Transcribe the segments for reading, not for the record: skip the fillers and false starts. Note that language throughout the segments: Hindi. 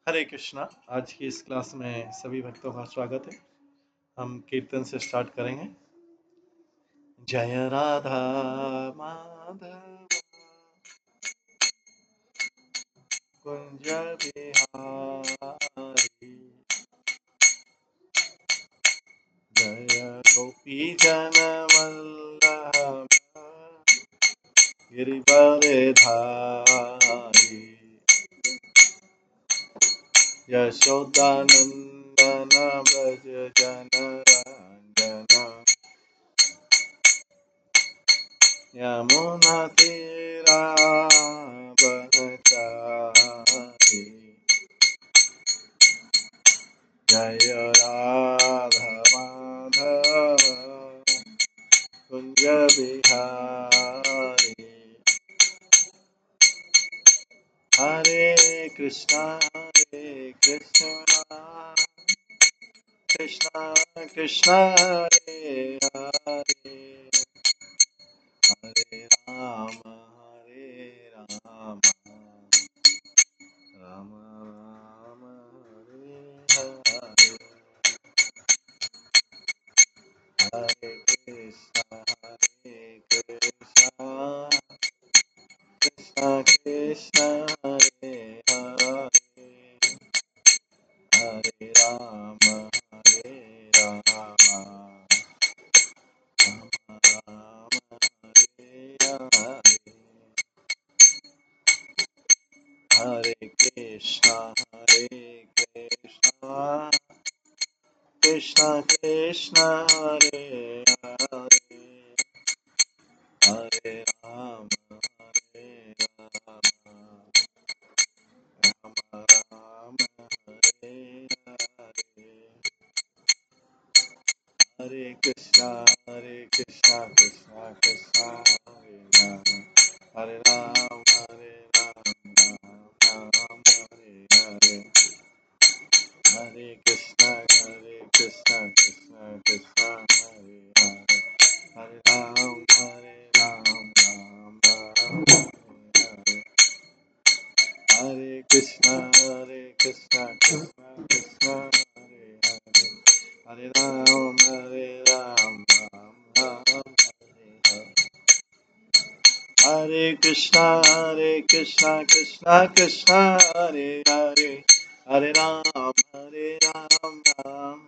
हरे कृष्णा। आज की इस क्लास में सभी भक्तों का स्वागत है। हम कीर्तन से स्टार्ट करेंगे। जय राधा माधव कुंज बिहारी, जय गोपी जन वल्लभ गिरिवरधारी, यशोदानंदन व्रज जनरंजन, यमुना तीरावनचारी, जय राधा माधव कुंज बिहारी। हरे कृष्णा कृष्णा कृष्णा हरे हरे, हरे राम राम राम हरे हरे, हरे कृष्णा कृष्णा कृष्णा हरे हरे, हरे राम राम हरे हरे, हरे कृष्णा कृष्णा कृष्णा हरे हरे, हरे राम राम राम हरे हरे, हरे कृष्णा कृष्णा कृष्णा हरे राम, हरे राम राम राम हरे हरे, हरे कृष्णा कृष्णा कृष्णा हरे हरे, हरे राम राम राम हरे हरे, हरे कृष्णा कृष्णा कृष्णा हरे हरे, हरे राम राम राम हरे हरे, हरे कृष्णा कृष्णा कृष्णा हरे हरे, हरे राम राम राम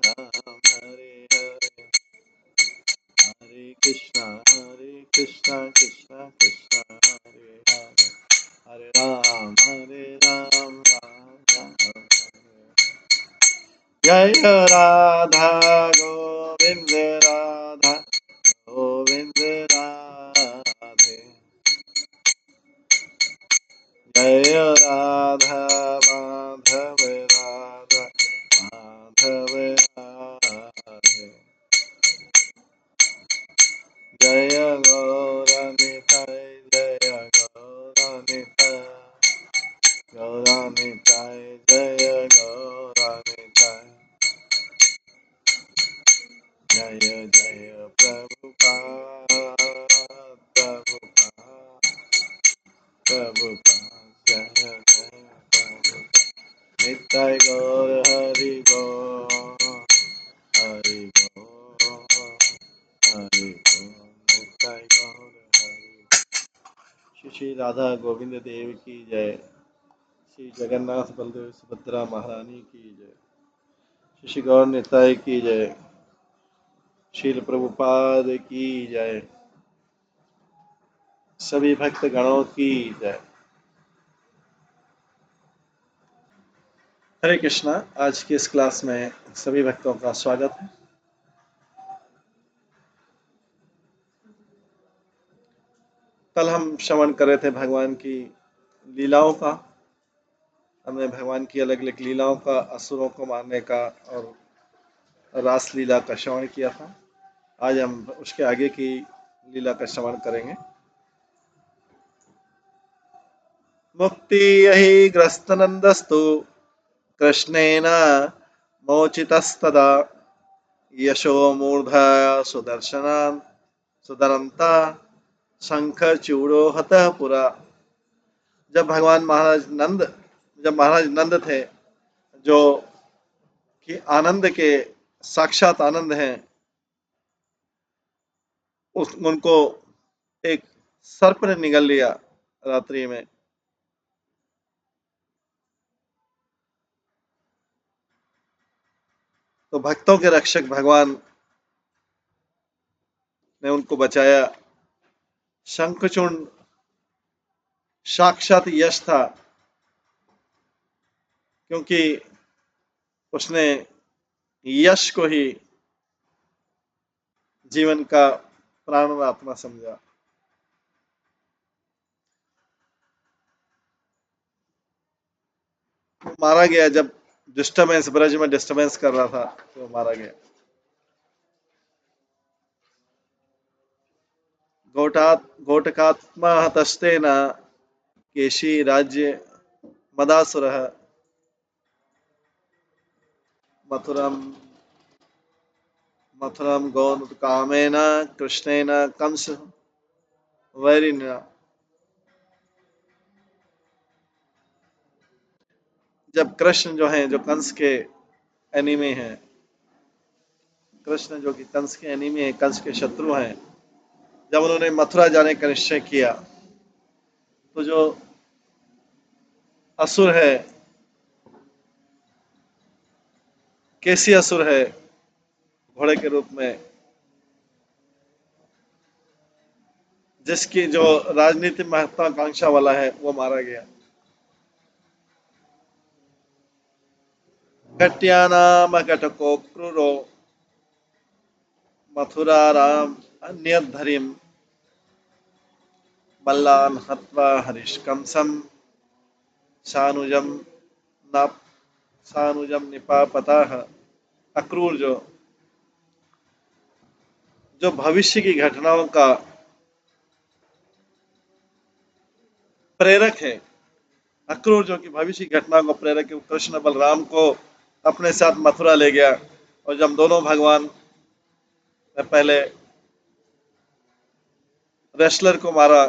हरे हरे, हरे कृष्णा कृष्णा कृष्णा हरे हरे, हरे राम राम राम हरे, जय राधा गोविंद राधा गोविंद राधे, जय राधा माधव राधा माधव राधे, जय गौरनिताय जय गौरनिताय, गौरनिताय जय गौरनिताय, जय जय प्रभुपाद प्रभुपाद प्रभुपाद, जय जय प्रभुपाद, निताय गौर हरि गौर हरि गौर हरि गौर, निताय गौर हरि। श्री श्री राधा गोविंद देव की जय, श्री जगन्नाथ बलदेव सुभद्रा महारानी की जय, श्री श्री गौर निताय की जय, शील प्रभुपाद की जय, सभी भक्त गणों की जय। हरे कृष्णा। आज की इस क्लास में सभी भक्तों का स्वागत है। कल हम श्रवण कर रहे थे भगवान की लीलाओं का। हमने भगवान की अलग अलग लीलाओं का, असुरों को मारने का और रास लीला का श्रवण किया था। आज हम उसके आगे की लीला का श्रवण करेंगे। मुक्ति यही ग्रस्त नंदस्तु कृष्णेन मोचितस्तदा, यशो मूर्ध सुदर्शनान् सुदरंता शंख चूड़ो हतः पुरा। जब महाराज नंद थे जो कि आनंद के साक्षात आनंद हैं, उनको एक सर्प ने निगल लिया रात्रि में। तो भक्तों के रक्षक भगवान ने उनको बचाया। शंखचूर्ण साक्षात यश था, क्योंकि उसने यश को ही जीवन का प्राण और आत्मा समझा। मारा गया जब डिस्टर्बेंस, ब्रज में डिस्टर्बेंस कर रहा था, तो मारा गया। घोटकात्मा हतस्तेन केशी राज्य मदासुरः मथुरम मथुरम गौकामेन कृष्णेन कंस वैरिण्य। जब कृष्ण जो हैं, जो कंस के एनिमी हैं, कृष्ण जो कि कंस के एनिमी हैं, कंस के शत्रु हैं, जब उन्होंने मथुरा जाने का निश्चय किया, तो जो असुर है, कैसी असुर है, घोड़े के रूप में, जिसकी जो राजनीति महत्वाकांक्षा वाला है, वो मारा गया। कट्यानाम कटको क्रूरो मथुराराम अन्यधरिम बल्लान हत्वा हरिश कंसम सानुजम न सानुजम निपापतः। अक्रूर जो जो भविष्य की घटनाओं का प्रेरक है, अक्रूर जो कि भविष्य की घटनाओं का प्रेरक है, कृष्ण बलराम को अपने साथ मथुरा ले गया। और जब दोनों भगवान ने पहले रेसलर को मारा,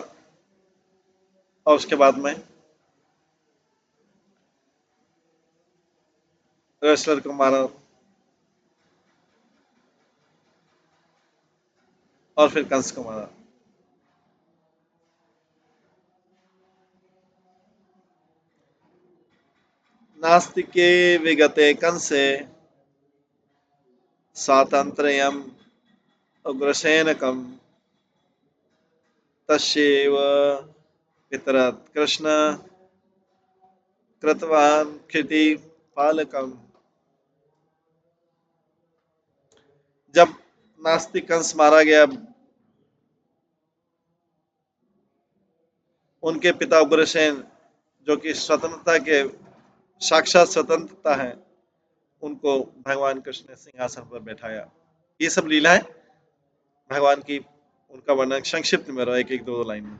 और उसके बाद में रेसलर को मारा, और फिर कंस को मारा। नास्तिके विगते कंसे स्वातंत्र्यम उग्रसेनकम तस्यैव पितरत् कृष्ण कृतवान क्षिति पालकम। जब नास्तिक कंस मारा गया, उनके पिता उग्रसेन, जो कि स्वतंत्रता के साक्षात स्वतंत्रता है, उनको भगवान कृष्ण ने सिंहासन पर बैठाया। ये सब लीलाएं भगवान की, उनका वर्णन संक्षिप्त में रहा, एक एक दो दो लाइन में।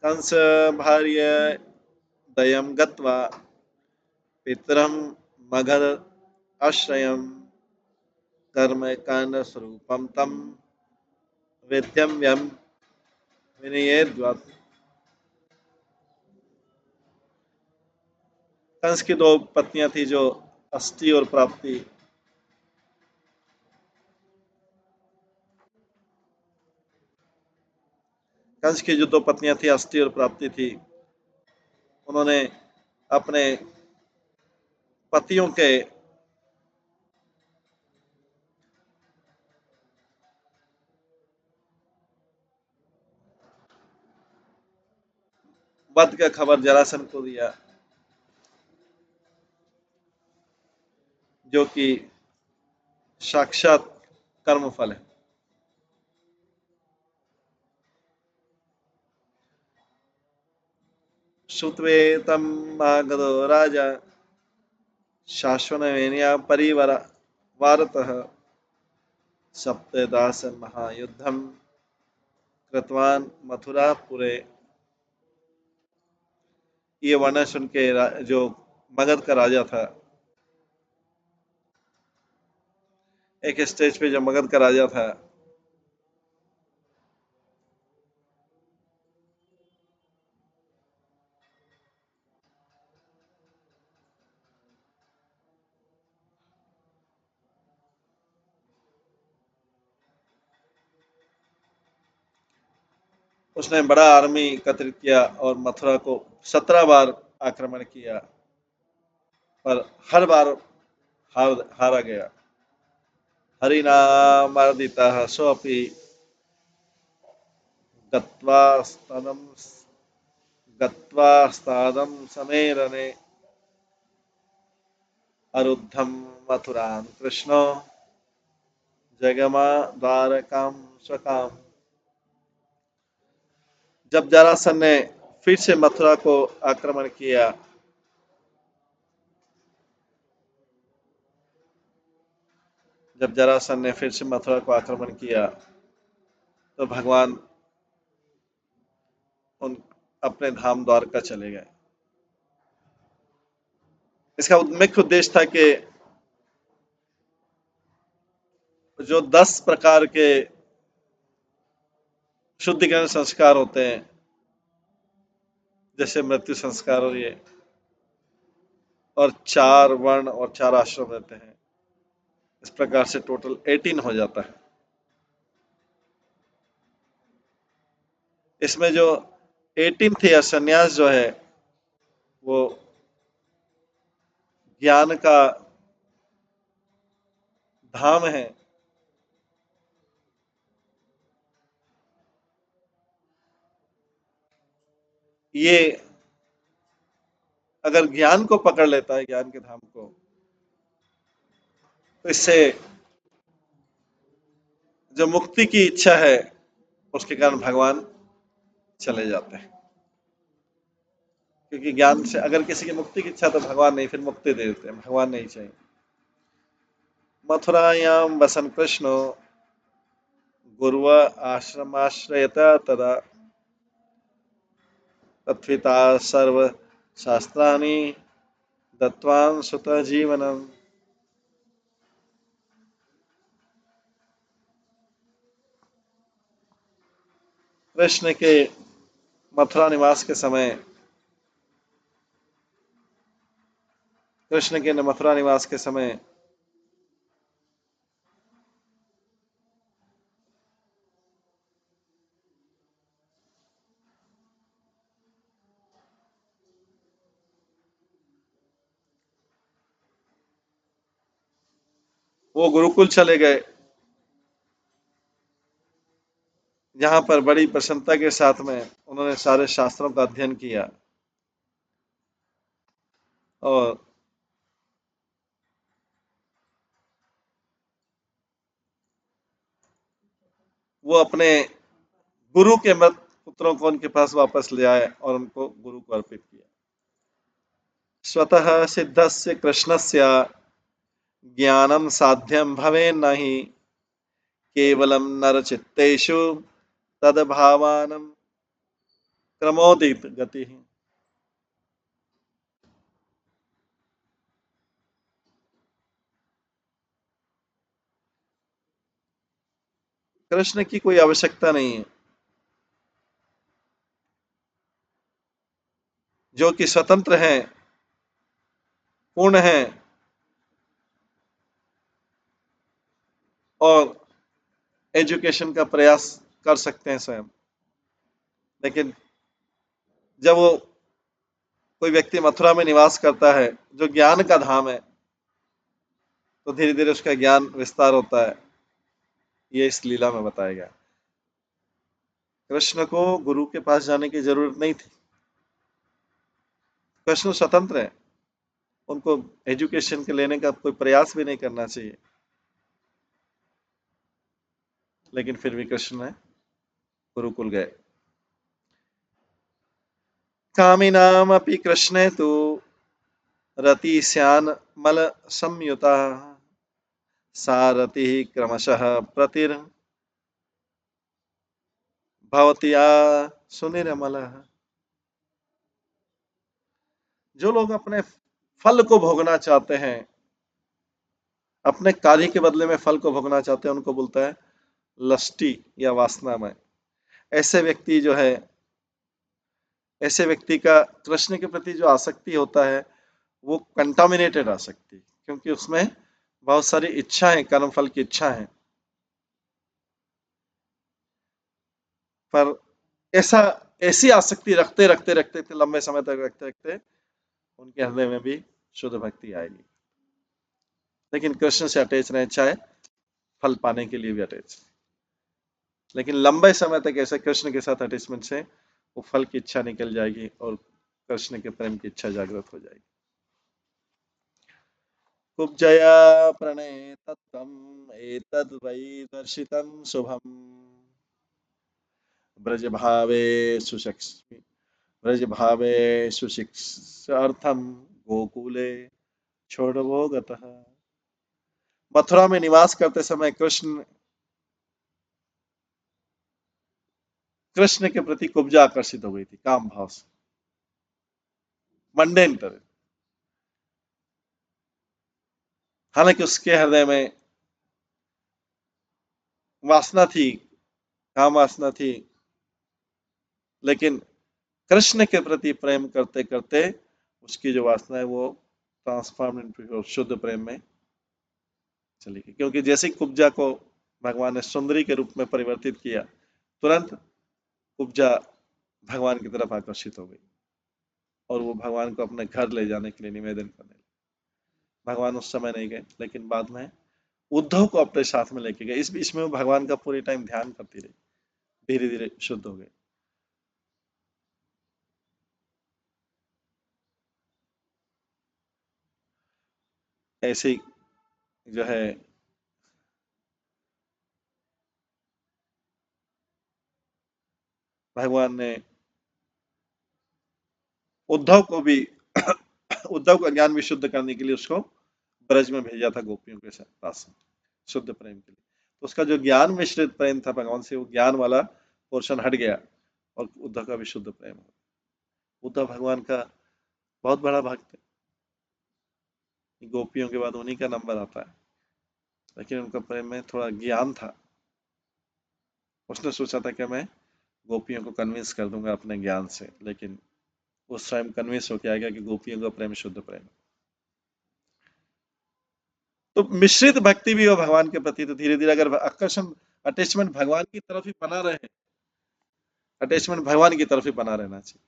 कंस भार्य दयम गत्वा पितरम मगध आश्रयम कर्म कांड स्वरूपम तम वेद्यम यम विनयेद्वत्। कंस की दो पत्नियां थी, जो अस्थि और प्राप्ति। कंस की जो दो पत्नियां थी, अस्थि और प्राप्ति थी, उन्होंने अपने पतियों के वध का खबर जरासंध को दिया, जो कि साक्षात कर्मफल है। श्रुत्वेतं मागधो राजा शाश्वतमेनया परिवार वारतः सप्तदास महायुद्धम कृतवान मथुरापुरे। ये वर्णन सुन के जो मगध का राजा था, एक स्टेज पे जो मगध का राजा था, उसने बड़ा आर्मी एकत्रित किया और मथुरा को 17 बार आक्रमण किया, पर हर बार हारा गया। हरिनामार्दितः सोऽपि गत्वा समेरने अरुद्धं मथुरां कृष्णो जगमा द्वारकां स्वकाम्। जब जरासंध ने फिर से मथुरा को आक्रमण किया, जब जरासंध ने फिर से मथुरा को आक्रमण किया तो भगवान उन अपने धाम द्वारका चले गए। इसका मुख्य उद्देश्य था कि जो 10 प्रकार के शुद्धिकरण संस्कार होते हैं, जैसे मृत्यु संस्कार और ये, और 4 वर्ण और 4 आश्रम रहते हैं, इस प्रकार से टोटल 18 हो जाता है। इसमें जो 18 या संन्यास जो है वो ज्ञान का धाम है। ये अगर ज्ञान को पकड़ लेता है, ज्ञान के धाम को, तो इससे जो मुक्ति की इच्छा है उसके कारण भगवान चले जाते हैं। क्योंकि ज्ञान से अगर किसी की मुक्ति की इच्छा तो भगवान नहीं, फिर मुक्ति दे देते हैं, भगवान नहीं चाहिए। मथुरायां वसन कृष्णो गुरुव आश्रमाश्रयत तदा तत्विता सर्व शास्त्राणि दत्वान् सुत जीवनम। कृष्ण के मथुरा निवास के समय, कृष्ण के मथुरा निवास के समय वो गुरुकुल चले गए, जहां पर बड़ी प्रसन्नता के साथ में उन्होंने सारे शास्त्रों का अध्ययन किया और वो अपने गुरु के मृत पुत्रों को उनके पास वापस ले आए और उनको गुरु को अर्पित किया। स्वतः सिद्धस्य कृष्णस्य ज्ञानम साध्यम भवेन्न हि केवलम नरचित्तेषु तद्भावानं क्रमोदित गति। कृष्ण की कोई आवश्यकता नहीं है, जो कि स्वतंत्र हैं, पूर्ण हैं और एजुकेशन का प्रयास कर सकते हैं स्वयं। लेकिन जब वो कोई व्यक्ति मथुरा में निवास करता है जो ज्ञान का धाम है, तो धीरे धीरे उसका ज्ञान विस्तार होता है। ये इस लीला में बताया गया। कृष्ण को गुरु के पास जाने की जरूरत नहीं थी। कृष्ण स्वतंत्र है, उनको एजुकेशन के लेने का कोई प्रयास भी नहीं करना चाहिए। लेकिन फिर भी कृष्ण ने गुरुकुल गए। कामिनामपि कृष्णे तु रतिस्यान् मल संयुता सारथि क्रमशः प्रतिर्भवत्या सुनिर्मलः। जो लोग अपने फल को भोगना चाहते हैं, अपने कार्य के बदले में फल को भोगना चाहते हैं, उनको बोलता है लष्टी या वासनामय। ऐसे व्यक्ति जो है, ऐसे व्यक्ति का कृष्ण के प्रति जो आसक्ति होता है वो कंटामिनेटेड आसक्ति, क्योंकि उसमें बहुत सारी इच्छाएं, कर्म फल की इच्छा है। पर ऐसा ऐसी आसक्ति रखते रखते रखते रखते लंबे समय तक रखते रखते उनके हृदय में भी शुद्ध भक्ति आएगी। लेकिन कृष्ण से अटैच रहे, चाहे फल पाने के लिए भी अटैच, लेकिन लंबे समय तक ऐसे कृष्ण के साथ अटैचमेंट से वो फल की इच्छा निकल जाएगी और कृष्ण के प्रेम की इच्छा जागृत हो जाएगी। कुब्जया प्रणेतत्वम् एतद् वै दर्शितं शुभम् ब्रज भावे सुशिक्ष ब्रज भावे सुशिक्षार्थम गोकुले छोड़वो गतः। मथुरा में निवास करते समय कृष्ण कृष्ण के प्रति कुब्जा आकर्षित हो गई थी, काम भाव से, मंडेन तरह। हालांकि उसके हृदय में वासना थी, काम वासना थी, लेकिन कृष्ण के प्रति प्रेम करते करते उसकी जो वासना है वो ट्रांसफॉर्म इनटू शुद्ध प्रेम में चली गई। क्योंकि जैसे ही कुब्जा को भगवान ने सुंदरी के रूप में परिवर्तित किया, तुरंत कुब्जा भगवान की तरफ आकर्षित हो गई और वो भगवान को अपने घर ले जाने के लिए निवेदन करने लगी। भगवान उस समय नहीं गए, लेकिन बाद में उद्धव को अपने साथ में लेके गए। इस बीच में वो भगवान का पूरे टाइम ध्यान करती रही, धीरे धीरे शुद्ध हो गए। ऐसे ही जो है भगवान ने उद्धव को भी उद्धव का ज्ञान विशुद्ध करने के लिए उसको ब्रज में भेजा था, गोपियों के पास शुद्ध प्रेम के लिए। तो उसका जो ज्ञान मिश्रित प्रेम था भगवान से, वो ज्ञान वाला पोर्शन हट गया और उद्धव का भी शुद्ध प्रेम हो। उद्धव भगवान का बहुत बड़ा भक्त है, गोपियों के बाद उन्हीं का नंबर आता है, लेकिन उनका प्रेम में थोड़ा ज्ञान था। उसने सोचा था कि मैं गोपियों को कन्विंस कर दूंगा अपने ज्ञान से, लेकिन वो स्वयं कन्विंस होकर आ गया कि गोपियों का प्रेम शुद्ध प्रेम है। तो मिश्रित भक्ति भी हो भगवान के प्रति, तो धीरे धीरे अगर आकर्षण अटैचमेंट भगवान की तरफ ही बना रहे, अटैचमेंट भगवान की तरफ ही बना रहना चाहिए,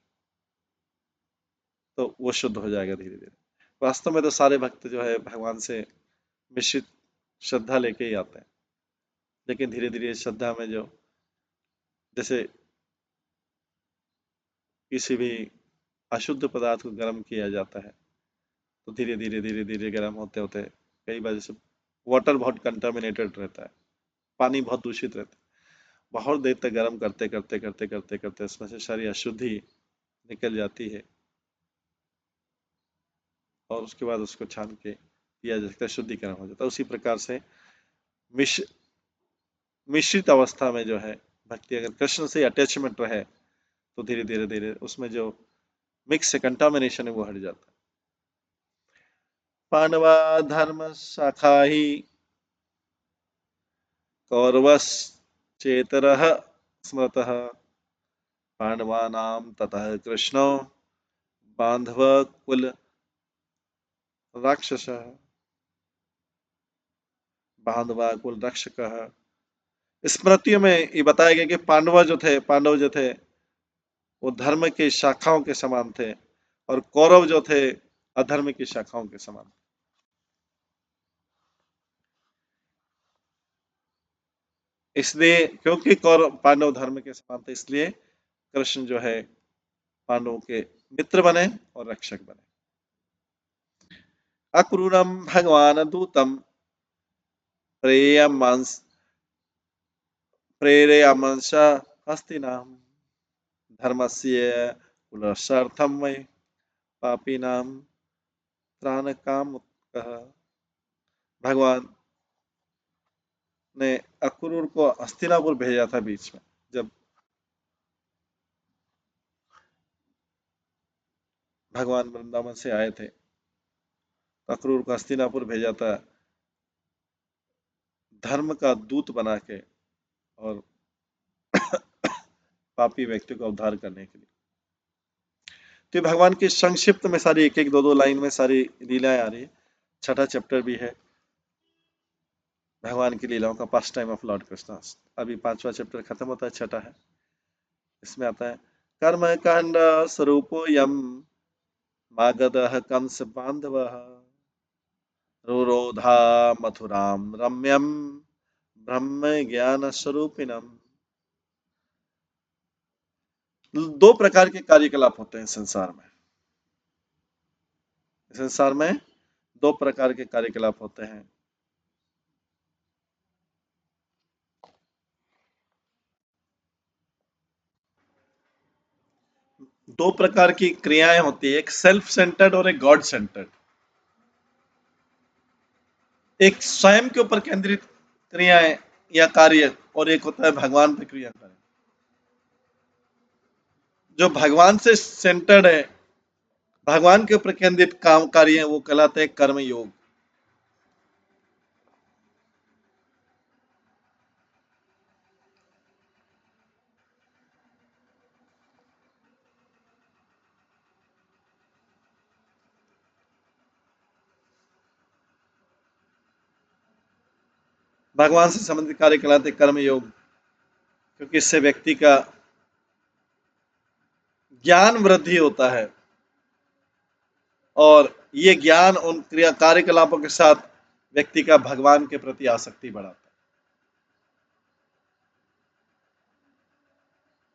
तो वो शुद्ध हो जाएगा धीरे धीरे। वास्तव में तो सारे भक्त जो है भगवान से मिश्रित श्रद्धा लेके ही आते हैं, लेकिन धीरे धीरे श्रद्धा में जो, जैसे किसी भी अशुद्ध पदार्थ को गर्म किया जाता है, तो धीरे धीरे गर्म होते होते कई बार, जैसे वाटर बहुत कंटामिनेटेड रहता है, पानी बहुत दूषित रहता है, बहुत देर तक गर्म करते करते करते करते करते उसमें से सारी अशुद्धि निकल जाती है और उसके बाद उसको छान के पिया जा सकता है, शुद्धिकरण हो जाता है। उसी प्रकार से मिश मिश्रित अवस्था में जो है भक्ति, अगर कृष्ण से अटैचमेंट रहे, तो धीरे धीरे धीरे उसमें जो मिक्स है, कंटामिनेशन है, वो हट जाता है। पांडवा धर्म शाखा ही कौरवस चेतरः स्मृतः पांडवानां ततः कृष्णो बांधव कुल राक्षसः बांधवा कुल रक्षकः। स्मृतियों में ये बताया गया कि पांडव जो थे वो धर्म की शाखाओं के समान थे और कौरव जो थे अधर्म की शाखाओं के समान। इसलिए क्योंकि कौरव पांडव धर्म के समान थे, इसलिए कृष्ण जो है पांडवों के मित्र बने और रक्षक बने। अक्रूरम भगवान दूतम प्रेयमांस प्रेरयामांस हस्तिनाम धर्मस्य पुनर्षार्थम वै पापीनाम त्राणकाम। भगवान ने अक्रूर को हस्तिनापुर भेजा था बीच में, जब भगवान वृंदावन से आए थे, अक्रूर को हस्तिनापुर भेजा था धर्म का दूत बना के और पापी व्यक्ति को उद्धार करने के लिए। तो भगवान की संक्षिप्त में सारी एक एक दो दो लाइन में सारी लीलाएं आ रही है। छठा चैप्टर भी है भगवान की लीलाओं का, past time of Lord Krishna. अभी पांचवा चैप्टर खत्म होता है, छठा है। इसमें आता है कर्म कांड स्वरूपो यम मागधः कंस बांधवः रुरोधा मथुराम रम्यम ब्रह्म ज्ञान स्वरूपिणम। दो प्रकार के कार्यकलाप होते हैं संसार में। संसार में दो प्रकार के कार्यकलाप होते हैं। दो प्रकार की क्रियाएं होती है, एक सेल्फ सेंटर्ड और एक गॉड सेंटर्ड। एक स्वयं के ऊपर केंद्रित क्रियाएं या कार्य, और एक होता है भगवान पे क्रिया कार्य। जो भगवान से सेंटर्ड है, भगवान के ऊपर केंद्रित काम कार्य है, वो कहलाते हैं कर्म योग। भगवान से संबंधित कार्य कहलाते हैं कर्म योग, क्योंकि इससे व्यक्ति का ज्ञान वृद्धि होता है और ये ज्ञान उन क्रिया कार्यकलापों के साथ व्यक्ति का भगवान के प्रति आसक्ति बढ़ाता है।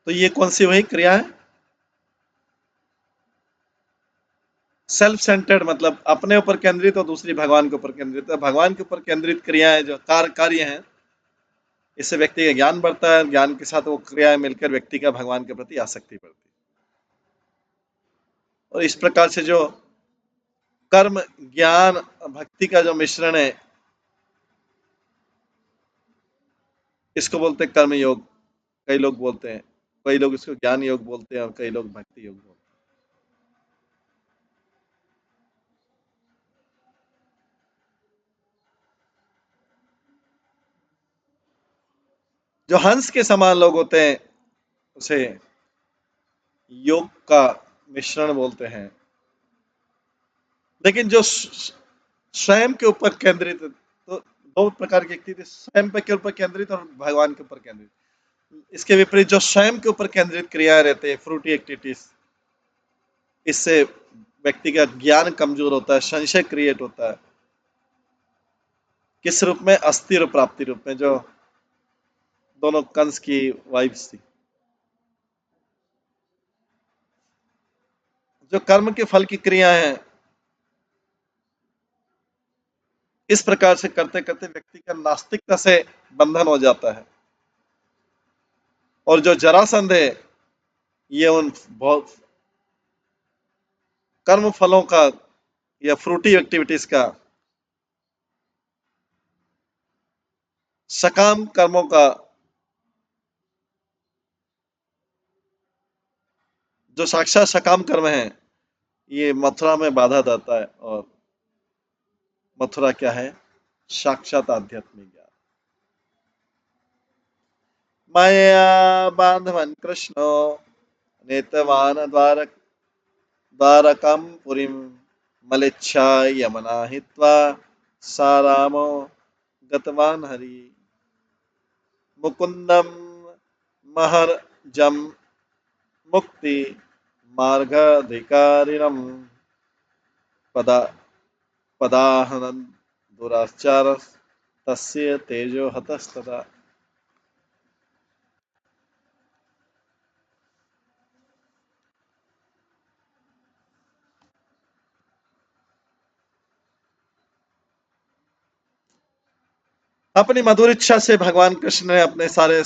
तो ये कौन सी वही क्रिया है? सेल्फ सेंटर्ड मतलब अपने ऊपर केंद्रित और दूसरी भगवान के ऊपर केंद्रित है। भगवान के ऊपर केंद्रित क्रियाएं जो कार्य हैं, इससे व्यक्ति का ज्ञान बढ़ता है, ज्ञान के साथ वो क्रियाएं मिलकर व्यक्ति का भगवान के प्रति आसक्ति बढ़ती है। और इस प्रकार से जो कर्म ज्ञान भक्ति का जो मिश्रण है, इसको बोलते हैं कर्म योग। कई लोग बोलते हैं, कई लोग इसको ज्ञान योग बोलते हैं और कई लोग भक्ति योग बोलते हैं। जो हंस के समान लोग होते हैं उसे योग का मिश्रण बोलते हैं। लेकिन जो स्वयं के ऊपर केंद्रित, तो दो प्रकार की एक्टिविटी, स्वयं के ऊपर केंद्रित और भगवान के ऊपर केंद्रित। इसके विपरीत जो स्वयं के ऊपर केंद्रित क्रियाएं रहते हैं, फ्रूटी एक्टिविटीज, इससे व्यक्ति का ज्ञान कमजोर होता है, संशय क्रिएट होता है। किस रूप में? अस्थिर प्राप्ति रूप में, जो दोनों कंस की वाइफ्स थी। जो कर्म के फल की क्रिया है, इस प्रकार से करते करते व्यक्ति का नास्तिकता से बंधन हो जाता है। और जो जरासंध है, ये उन बहुत कर्म फलों का या फ्रूटी एक्टिविटीज का, सकाम कर्मों का जो साक्षात सकाम कर्म है, ये मथुरा में बाधा देता है। और मथुरा क्या है? साक्षात आध्यात्मिक ज्ञान। माया बांधवन कृष्णो नेतवान द्वारकम पुरीम मलिच्छा यमना हित्वा सारामो गतवान हरि मुकुंदम महर्जम मुक्ति मार्गाधिकारिणम पदा पदाहनन दुराचार तस्य तेजो हतस्तदा। अपनी मधुर इच्छा से भगवान कृष्ण ने अपने सारे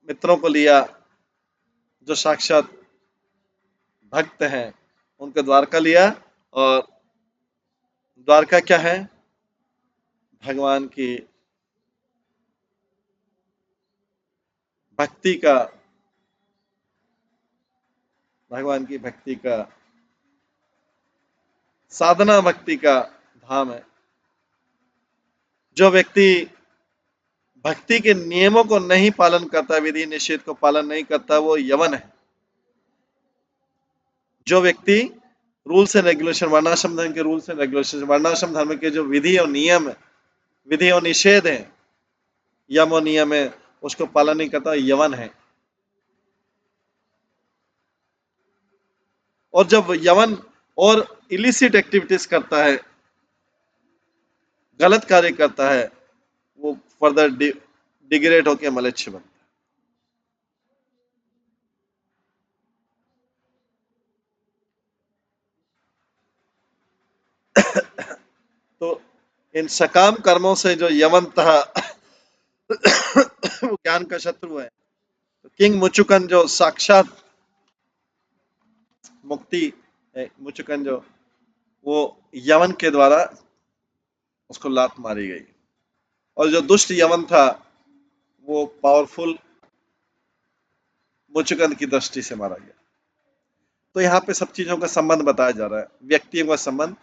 मित्रों को लिया जो साक्षात भक्त हैं, उनके द्वारका लिया। और द्वारका क्या है? भगवान की भक्ति का, भगवान की भक्ति का, साधना भक्ति का धाम है। जो व्यक्ति भक्ति के नियमों को नहीं पालन करता, विधि निषेध को पालन नहीं करता, वो यवन है। जो व्यक्ति रूल्स एंड रेगुलेशन, वर्णाश्रम धर्म के रूल्स एंड रेगुलेशन, वर्णाश्रम धर्म के जो विधि और नियम है, विधि और निषेध है, यम और नियम है, उसको पालन नहीं करता, यवन है। और जब यवन और इलिसिट एक्टिविटीज करता है, गलत कार्य करता है, वो फर्दर डिग्रेड होकर मलेच्छ बनता है। तो इन सकाम कर्मों से जो यवन था वो ज्ञान का शत्रु है। तो किंग मुचुकन जो साक्षात मुक्ति है, मुचुकन जो, वो यवन के द्वारा उसको लात मारी गई, और जो दुष्ट यवन था वो पावरफुल मुचुकन की दृष्टि से मारा गया। तो यहाँ पे सब चीजों का संबंध बताया जा रहा है, व्यक्तियों का संबंध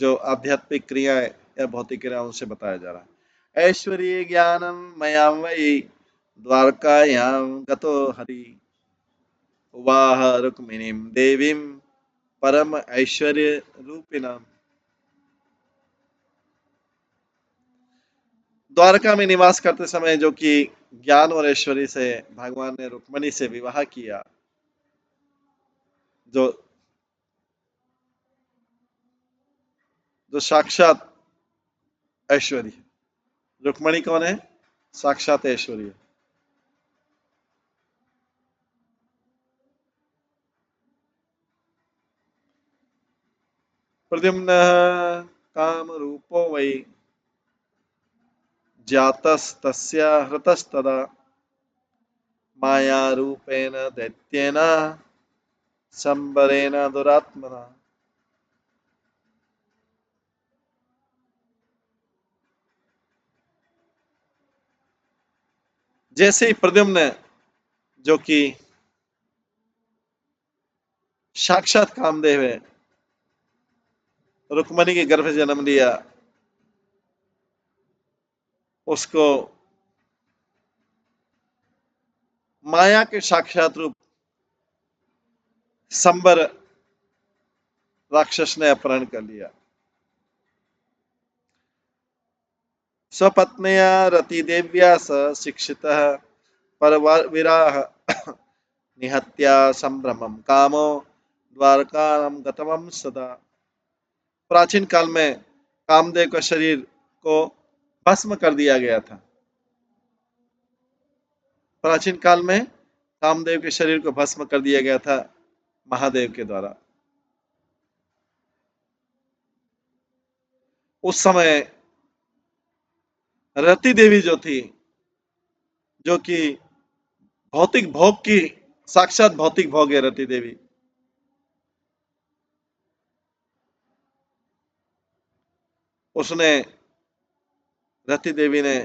जो आध्यात्मिक क्रियाएं या भौतिक क्रियाओं से बताया जा रहा है। ऐश्वर्य ज्ञानम मयाम वै द्वारकायां गतो हरि वाह रुक्मिणीं देवीं परम ऐश्वर्य रूपिणाम। द्वारका में निवास करते समय जो कि ज्ञान और ऐश्वर्य से भगवान ने रुक्मणी से विवाह किया, जो जो साक्षात ऐश्वर्य, रुक्मणी कौन है? साक्षात ऐश्वर्य। प्रद्युम्न काम रूपो वै जातस्तस्य हृतस्तदा माया रूपेण दैत्येन संबरेण दुरात्मना। जैसे ही प्रद्युम्न जो कि साक्षात कामदेव है, रुक्मणी के गर्भ जन्म लिया, उसको माया के साक्षात रूप संबर राक्षस ने अपहरण कर लिया। स्वपत्न्या रतिदेव्या स शिक्षितः परविराह निहत्या संभ्रमं कामो द्वारकां गतमं सदा। प्राचीन काल में कामदेव का शरीर को भस्म कर दिया गया था। प्राचीन काल में कामदेव के शरीर को भस्म कर दिया गया था महादेव के द्वारा। उस समय रति देवी जो थी, जो कि भौतिक भोग की साक्षात भौतिक भोग है रति देवी, उसने रति देवी ने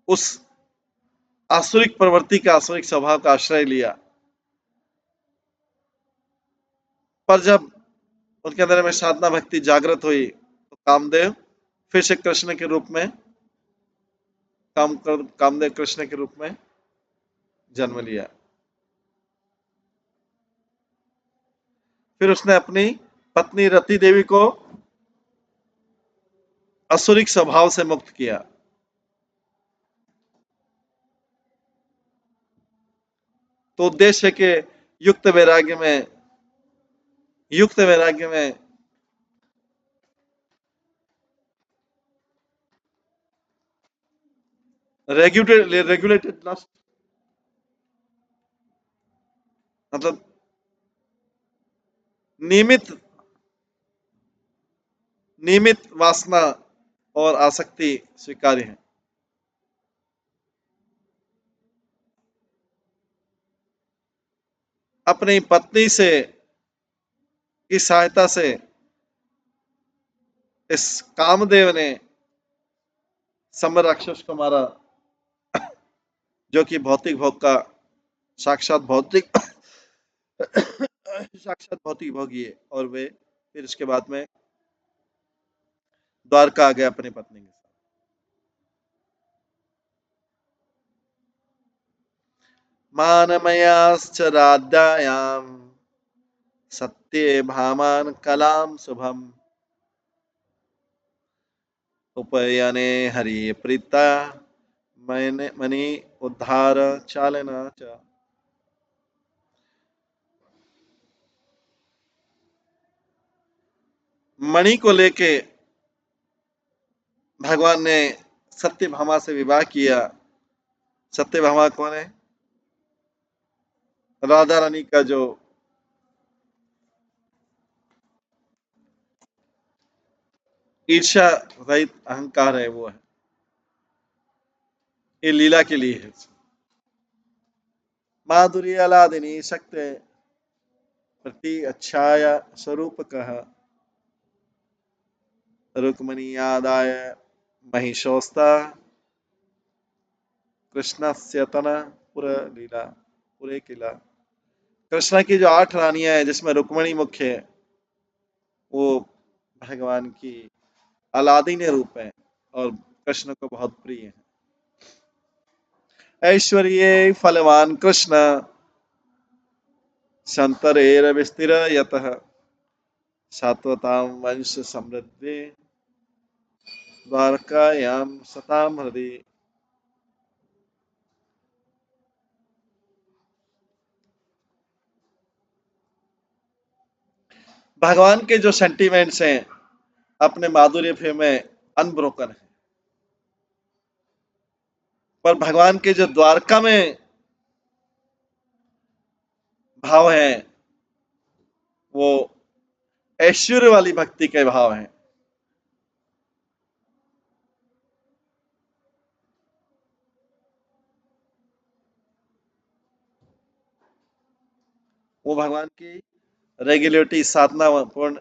उस आसुरिक प्रवृत्ति का, आसुरिक स्वभाव का आश्रय लिया। पर जब उनके अंदर में साधना भक्ति जागृत हुई तो कामदेव फिर से कृष्ण के रूप में कामदेव कृष्ण के रूप में जन्म लिया। फिर उसने अपनी पत्नी रति देवी को असुरिक स्वभाव से मुक्त किया। तो उद्देश्य है कि युक्त वैराग्य में, युक्त वैराग्य में रेगुलेटेड लस्ट, मतलब नियमित नियमित वासना और आसक्ति स्वीकार्य है। अपनी पत्नी से की सहायता से इस कामदेव ने समर राक्षस को मारा, जो कि भौतिक भोग का साक्षात भौतिक साक्षात भौतिक भोगी है। और वे फिर इसके बाद में द्वारका आ गए अपनी पत्नी के साथ। मानमयाश्च राधायाम सत्ये भामान कलाम शुभम उपयने हरि प्रीता मणि उद्धार चालना च। मणि को लेके भगवान ने सत्यभामा से विवाह किया। सत्यभामा कौन है? राधा रानी का जो ईर्ष्या रहित अहंकार है वो है, ये लीला के लिए है। माधुरी अलादिनी शक्ति प्रति अच्छाया स्वरूप कह रुक्मणी आदाय महिषोस्ता कृष्णस्य तन पुर लीला पूरे किला। कृष्ण की जो 8 रानियां हैं जिसमें रुक्मणी मुख्य है, वो भगवान की अलादीन रूप है और कृष्ण को बहुत प्रिय है। ऐश्वर्ये फलवान कृष्ण संतरेर विस्तिर यतः सात्वताम वंश समृद्धि द्वारकायाम सताम हृदय। भगवान के जो सेंटिमेंट्स हैं अपने माधुर्य में अनब्रोकन है, पर भगवान के जो द्वारका में भाव हैं वो ऐश्वर्य वाली भक्ति के भाव हैं। वो भगवान की रेगुलेटरी साधना पूर्ण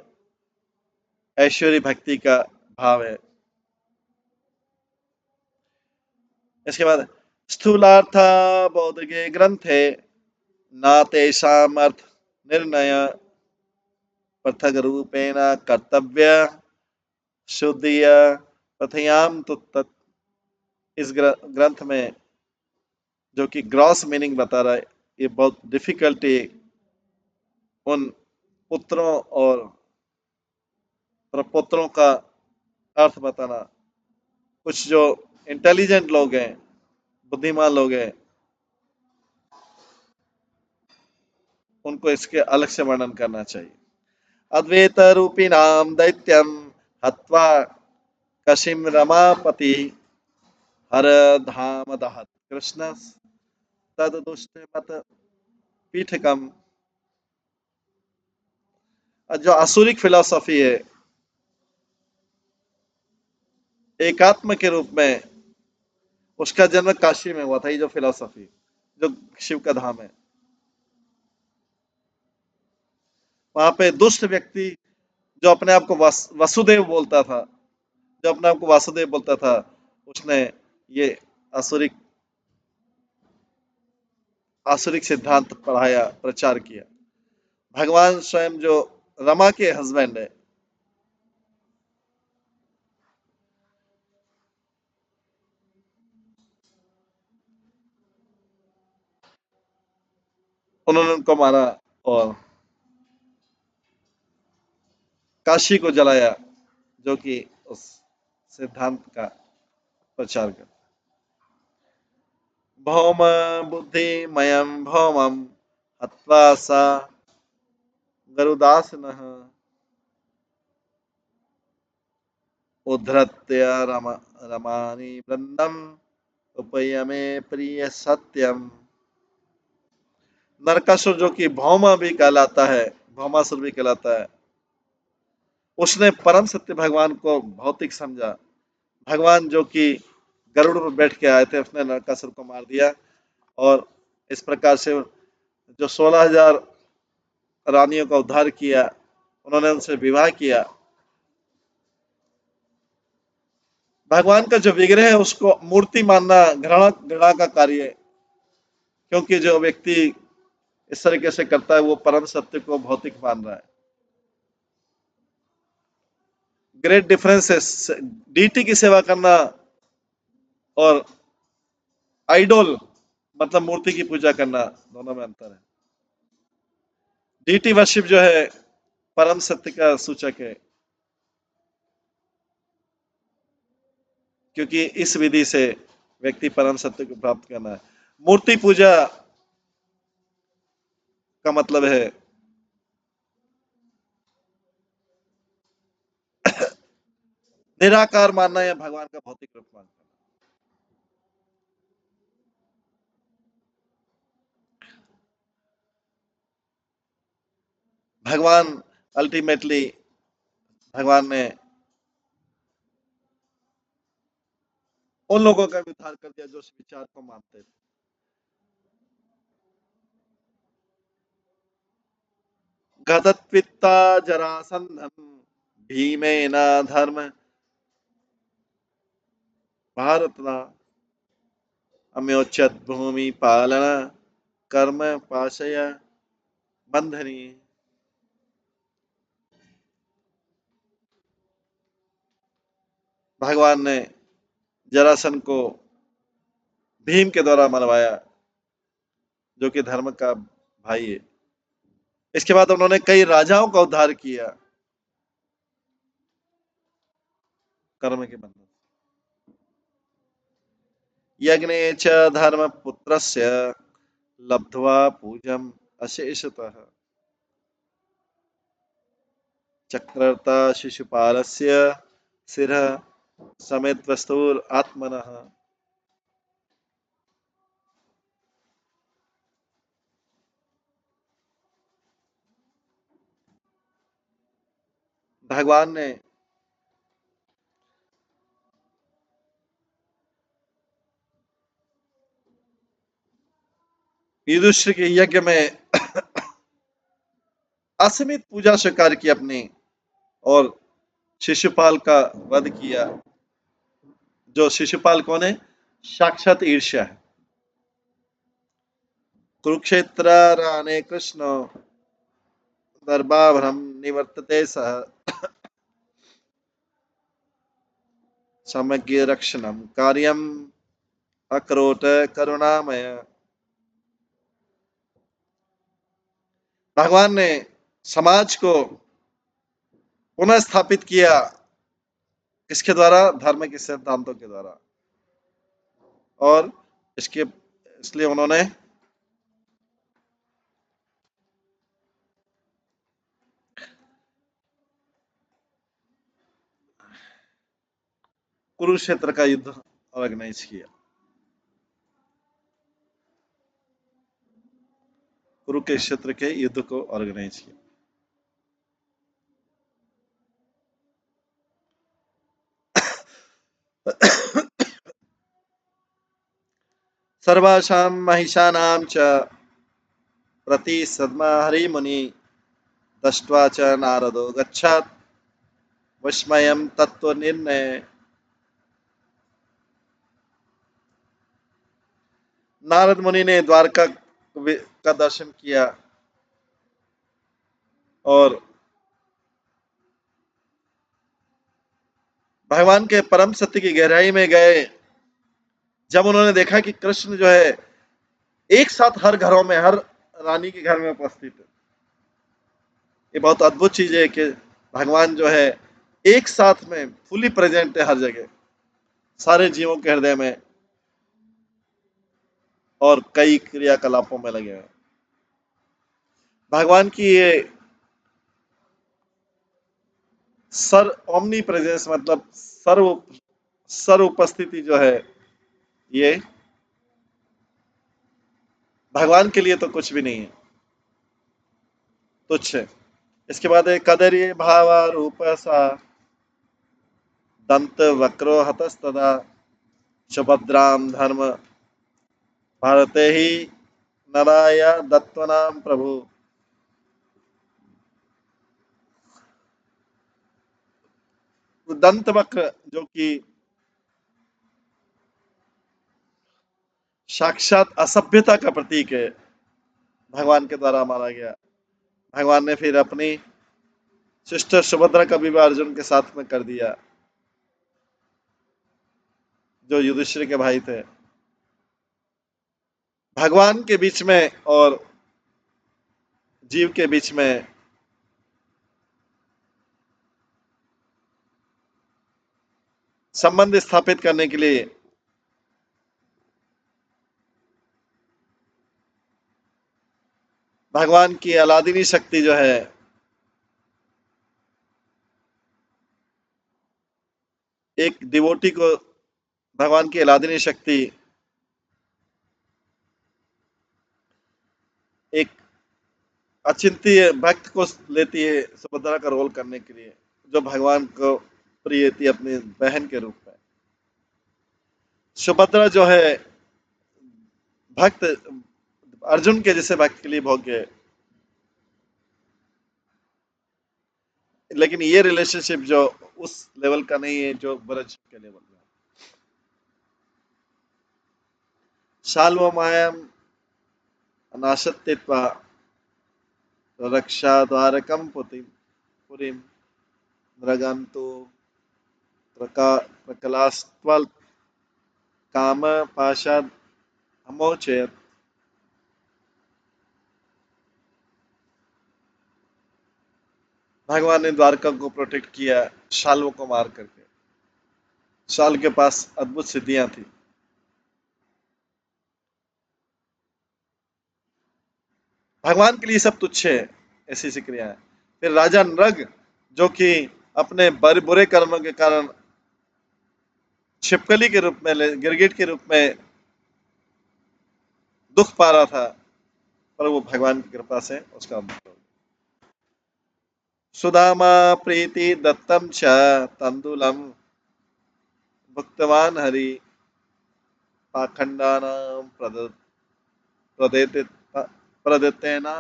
ऐश्वर्य भक्ति का भाव है। इसके बाद स्थूलार्थ बौद्धिके ग्रंथे न तेषाम अर्थ निर्णय पृथक रूपेण कर्तव्य शुद्धिय प्रथयाम तो तत्। इस ग्रंथ में जो कि ग्रॉस मीनिंग बता रहा है, ये बहुत डिफिकल्टी उन पुत्रों और प्रपुत्रों का अर्थ बताना। कुछ जो इंटेलिजेंट लोग हैं, बुद्धिमान लोग हैं, उनको इसके अलग से वर्णन करना चाहिए। अद्वैत रूपी नाम दैत्यम हत्वा कशिम रमापति हर धाम दहत कृष्ण तद दुष्ट मत पीठकम। जो असुरिक फिलॉसफी है, एकात्म के रूप में, उसका जन्म काशी में हुआ था। ये जो फिलॉसफी, जो शिव का धाम है, वहां पे दुष्ट व्यक्ति जो अपने आप को वसुदेव बोलता था, जो अपने आप को वासुदेव बोलता था, उसने ये आसुरिक आसुरिक सिद्धांत पढ़ाया, प्रचार किया। भगवान स्वयं जो रमा के हस्बैंड है, उन्होंने उनको मारा और काशी को जलाया, जो कि उस सिद्धांत का प्रचार कर। भौम बुद्धिमयं भौमं हत्वा सा गरुदासनः उद्धृत्य रमानि वृंदम उपयमे प्रिय सत्यम। नरकासुर जो कि भौमा भी कहलाता है, भौमासुर भी कहलाता है, उसने परम सत्य भगवान को भौतिक समझा। भगवान जो कि गरुड़ पर बैठ के आए थे, उसने नरकासुर को मार दिया और इस प्रकार से जो 16,000 रानियों का उद्धार किया, उन्होंने उनसे विवाह किया। भगवान का जो विग्रह है उसको मूर्ति मानना घृणा घृणा का कार्य है, क्योंकि जो व्यक्ति इस तरीके से करता है वो परम सत्य को भौतिक मान रहा है। ग्रेट डिफरेंस है डीटी की सेवा करना और आइडोल मतलब मूर्ति की पूजा करना, दोनों में अंतर है। डीटी वर्शिप जो है परम सत्य का सूचक है, क्योंकि इस विधि से व्यक्ति परम सत्य को प्राप्त करना है। मूर्ति पूजा का मतलब है निराकार मानना या भगवान का भौतिक रूप मानना। भगवान अल्टीमेटली भगवान ने उन लोगों का भी उद्धार कर दिया जो उस विचार को मानते थे। गदत्वित्ता जरासंधम भीमेन धर्म भारतना अम्योच्यत भूमि पालन कर्म पाशय बंधनी। भगवान ने जरासन को भीम के द्वारा मरवाया जो कि धर्म का भाई है। इसके बाद उन्होंने कई राजाओं का उद्धार किया कर्म के बंधन। यज्ञे च धर्म पुत्रस्य लब्ध्वा पूजम अशेषतः चक्रर्ता शिशुपालस्य शिरः समेत वस्तुर आत्मनः। भगवान ने युधिष्ठिर के यज्ञ में असीमित पूजा स्वीकार की अपनी और शिशुपाल का वध किया। जो शिशुपाल कौन है? साक्षात ईर्ष्या है। कुरुक्षेत्र राने कृष्ण दर्भाभरम निवर्तते सह समग्र रक्षणम कार्यम अकरोट करुणामय। भगवान ने समाज को पुनः स्थापित किया किसके द्वारा? धर्म के सिद्धांतों के द्वारा। और इसके इसलिए उन्होंने कुरुक्षेत्र का युद्ध ऑर्गेनाइज किया। कुरुक्षेत्र के युद्ध को ऑर्गेनाइज किया। सर्वासां महिषाणां च प्रति सद्मा हरिमुनि दष्ट्वा च नारदो गच्छात् विस्मयं तत्व निर्णय। नारद मुनि ने द्वारका का दर्शन किया और भगवान के परम सत्य की गहराई में गए। जब उन्होंने देखा कि कृष्ण जो है एक साथ हर घरों में, हर रानी के घर में उपस्थित है। ये बहुत अद्भुत चीज है कि भगवान जो है एक साथ में फुली प्रेजेंट है हर जगह, सारे जीवों के हृदय में और कई क्रियाकलापों में लगे हैं। भगवान की ये सर ओमनी प्रेजेंस मतलब सर्व उपस्थिति जो है ये भगवान के लिए तो कुछ भी नहीं है, तुच्छ है। इसके बाद है कदर्य भावा रूप सा दंत वक्रो हतस्तदा सुभद्राम धर्म भारते ही नराय दत्तनाम प्रभु। दंत वक्र जो कि साक्षात असभ्यता का प्रतीक है, भगवान के द्वारा मारा गया। भगवान ने फिर अपनी सिस्टर सुभद्रा का विवाह अर्जुन के साथ में कर दिया जो युधिष्ठिर के भाई थे। भगवान के बीच में और जीव के बीच में संबंध स्थापित करने के लिए भगवान की अलादीनी शक्ति जो है, एक डिवोटी को भगवान की अलादीनी शक्ति एक अचिंत्य भक्त को लेती है सुभद्रा का रोल करने के लिए, जो भगवान को प्रिय थी अपनी बहन के रूप में। सुभद्रा जो है भक्त अर्जुन के जैसे भक्त के लिए भोग्य है, लेकिन ये रिलेशनशिप जो उस लेवल का नहीं है जो ब्रज के लेवल में। शाल्व मायाम अनाशत्तित्वा रक्षा द्वारकम पुरीम मृगंतु प्रकलास्त्वल काम पाशाद अमोचयत। भगवान ने द्वारका को प्रोटेक्ट किया शाल्व को मार करके। शाल्व के पास अद्भुत सिद्धियां थी। भगवान के लिए सब तुच्छ है, ऐसी ऐसी क्रियाएं। फिर राजा नृग जो कि अपने बुरे कर्मों के कारण छिपकली के रूप में, गिरगिट के रूप में दुख पा रहा था, पर वो भगवान की कृपा से उसका अंत हो गया। सुदामा प्रीति दत्तम च तंदुलम भुक्तवान हरि पाखंडानां प्रदेते प्रदत्तेना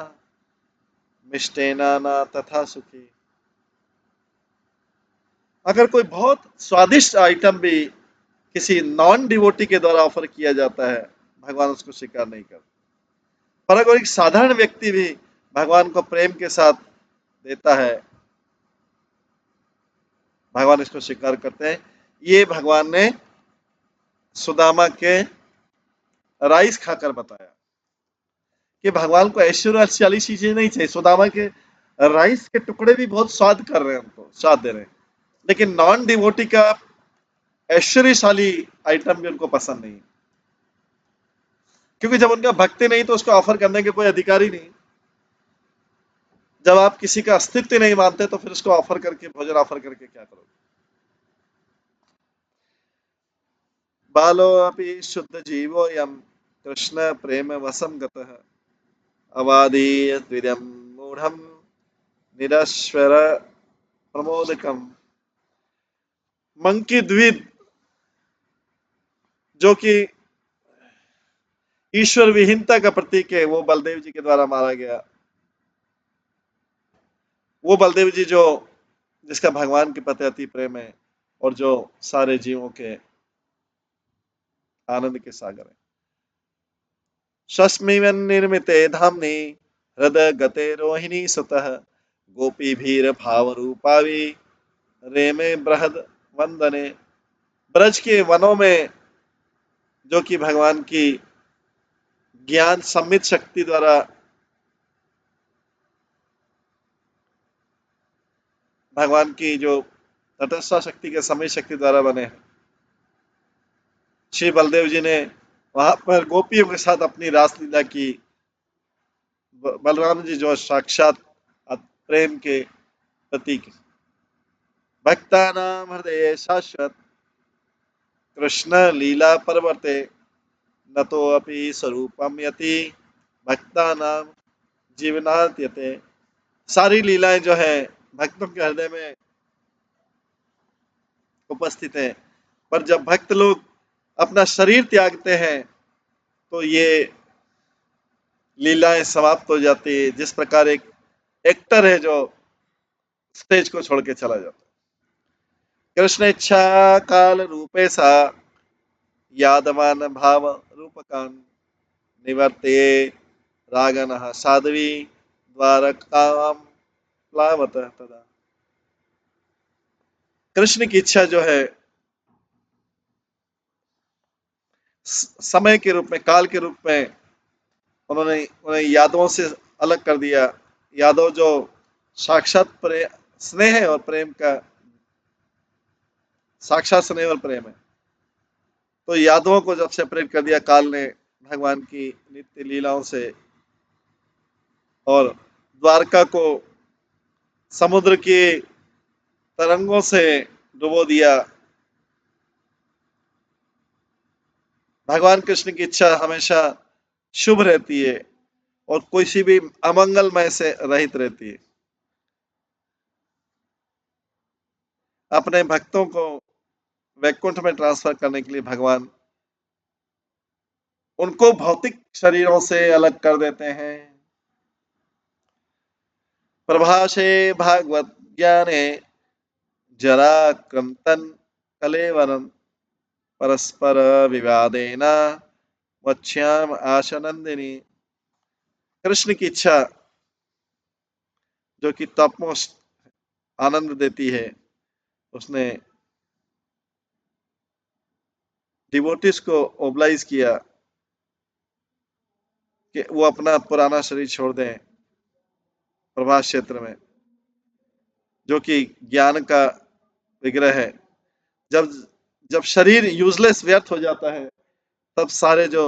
मिष्टेना न तथा सुखी। अगर कोई बहुत स्वादिष्ट आइटम भी किसी नॉन डिवोटी के द्वारा ऑफर किया जाता है, भगवान उसको स्वीकार नहीं करते। पर अगर एक साधारण व्यक्ति भी भगवान को प्रेम के साथ देता है, भगवान इसको स्वीकार करते हैं। ये भगवान ने सुदामा के राइस खाकर बताया कि भगवान को ऐश्वर्य वाली चीजें नहीं चाहिए। सुदामा के राइस के टुकड़े भी बहुत स्वाद कर रहे हैं, उनको स्वाद दे रहे हैं, लेकिन नॉन डिवोटी का ऐश्वर्यशाली आइटम भी उनको पसंद नहीं, क्योंकि जब उनका भक्ति नहीं तो उसको ऑफर करने के कोई अधिकार ही नहीं। जब आप किसी का अस्तित्व नहीं मानते तो फिर उसको ऑफर करके, भोजन ऑफर करके क्या करोगे। बालो अपि शुद्ध जीवो यम कृष्ण प्रेम वसम गतः अवादीय द्विदम मूढ़म निरश्वर प्रमोदकम। मंकी द्विद जो कि ईश्वर विहीनता का प्रतीक है, वो बलदेव जी के द्वारा मारा गया। वो बलदेव जी जो जिसका भगवान के प्रति अति प्रेम है और जो सारे जीवों के आनंद के सागर है। शस्मिवन निर्मिते धामनि हृदय गते रोहिणी सुतः गोपी भीर भाव रूपावी रेमे बृहद वंदने। ब्रज के वनों में जो कि भगवान की ज्ञान सम्मित शक्ति द्वारा, भगवान की जो तटस्थ शक्ति के सम्मित शक्ति द्वारा बने, श्री बलदेव जी ने वहां पर गोपियों के साथ अपनी रासलीला की। बलराम जी जो साक्षात प्रेम के प्रतीक, भक्ता नाम हृदय शाश्वत कृष्ण लीला परवर्ते न तो अपि स्वरूपम यति भक्ता नाम जीवनात्यते। सारी लीलाएं जो है भक्तों के हृदय में उपस्थित है, पर जब भक्त लोग अपना शरीर त्यागते हैं तो ये लीलाएं समाप्त हो जाती है। जिस प्रकार एक एक्टर है जो स्टेज को छोड़ के चला जाता है। कृष्ण इच्छा काल रूपे सा यादवान भाव रूपकान निवर्ते रागन साध्वी द्वारकाम प्लावत तदा। कृष्ण की इच्छा जो है समय के रूप में, काल के रूप में, उन्होंने उन्हें यादवों से अलग कर दिया। यादव जो साक्षात स्नेह है और प्रेम का साक्षात स्नेह और प्रेम है, तो यादवों को जब सेपरेट कर दिया काल ने भगवान की नित्य लीलाओं से, और द्वारका को समुद्र की तरंगों से डुबो दिया। भगवान कृष्ण की इच्छा हमेशा शुभ रहती है और किसी भी अमंगलमय से रहित रहती है। अपने भक्तों को वैकुंठ में ट्रांसफर करने के लिए भगवान उनको भौतिक शरीरों से अलग कर देते हैं। प्रभाषे भागवत ज्ञाने जरा क्रंतन कलेवरम परस्पर विवादेन वक्ष्याम आशनंदिनी। कृष्ण की इच्छा जो कि तपमोस्ट आनंद देती है, उसने डिवोटिस को ओबलाइज किया कि वो अपना पुराना शरीर छोड़ दें प्रभास क्षेत्र में, जो कि ज्ञान का विग्रह है। जब जब शरीर यूजलेस व्यर्थ हो जाता है, तब सारे जो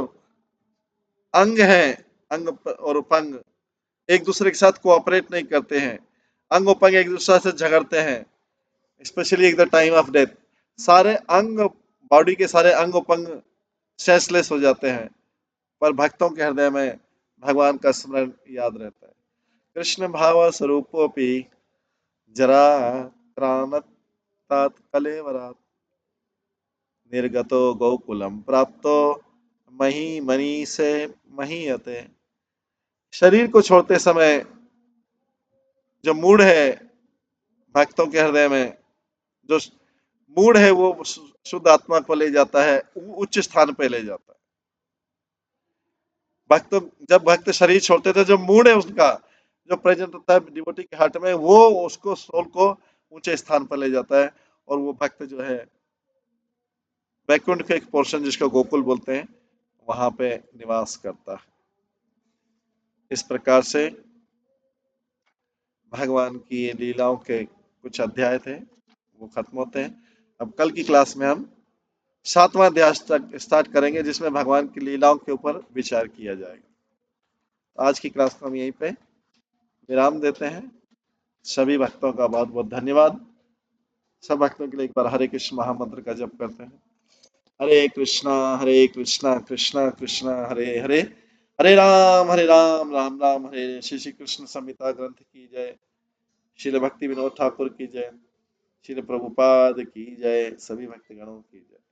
अंग हैं, अंग और उपंग एक दूसरे के साथ कोऑपरेट नहीं करते हैं। अंग उपंग एक दूसरे से झगड़ते हैं, specially at the time of death. सारे अंग, बॉडी के सारे अंग उपंग सेंसलेस हो जाते हैं, पर भक्तों के हृदय में भगवान का स्मरण याद रहता है। कृष्ण भाव स्वरूपोपि जरा त्राणतात कलेवरात निर्गतो गोकुलम प्राप्तो मही मनी से महीयते। शरीर को छोड़ते समय जो मूड है भक्तों के हृदय में, जो मूड है वो शुद्ध आत्मा को ले जाता है, उच्च स्थान पे ले जाता है। भक्त, जब भक्त शरीर छोड़ते थे, जो मूड है उसका जो प्रेजेंट होता है डिवोटी के हार्ट में, वो उसको सोल को ऊंचे स्थान पर ले जाता है और वो भक्त जो है वैकुंठ का एक पोर्शन जिसको गोकुल बोलते हैं, वहां पे निवास करता है। इस प्रकार से भगवान की ये लीलाओं के कुछ अध्याय थे, वो खत्म होते हैं। अब कल की क्लास में हम 7वां अध्याय तक स्टार्ट करेंगे, जिसमें भगवान की लीलाओं के ऊपर विचार किया जाएगा। आज की क्लास को हम यहीं पे विराम देते हैं। सभी भक्तों का बहुत बहुत धन्यवाद। सब भक्तों के लिए एक बार हरे कृष्ण महामंत्र का जप करते हैं। हरे कृष्णा कृष्णा कृष्णा हरे हरे, हरे राम राम राम हरे हरे। श्री श्री कृष्ण संहिता ग्रंथ की जय। श्रील भक्ति विनोद ठाकुर की जय। श्रील प्रभुपाद की जय। सभी भक्तगणों की जय।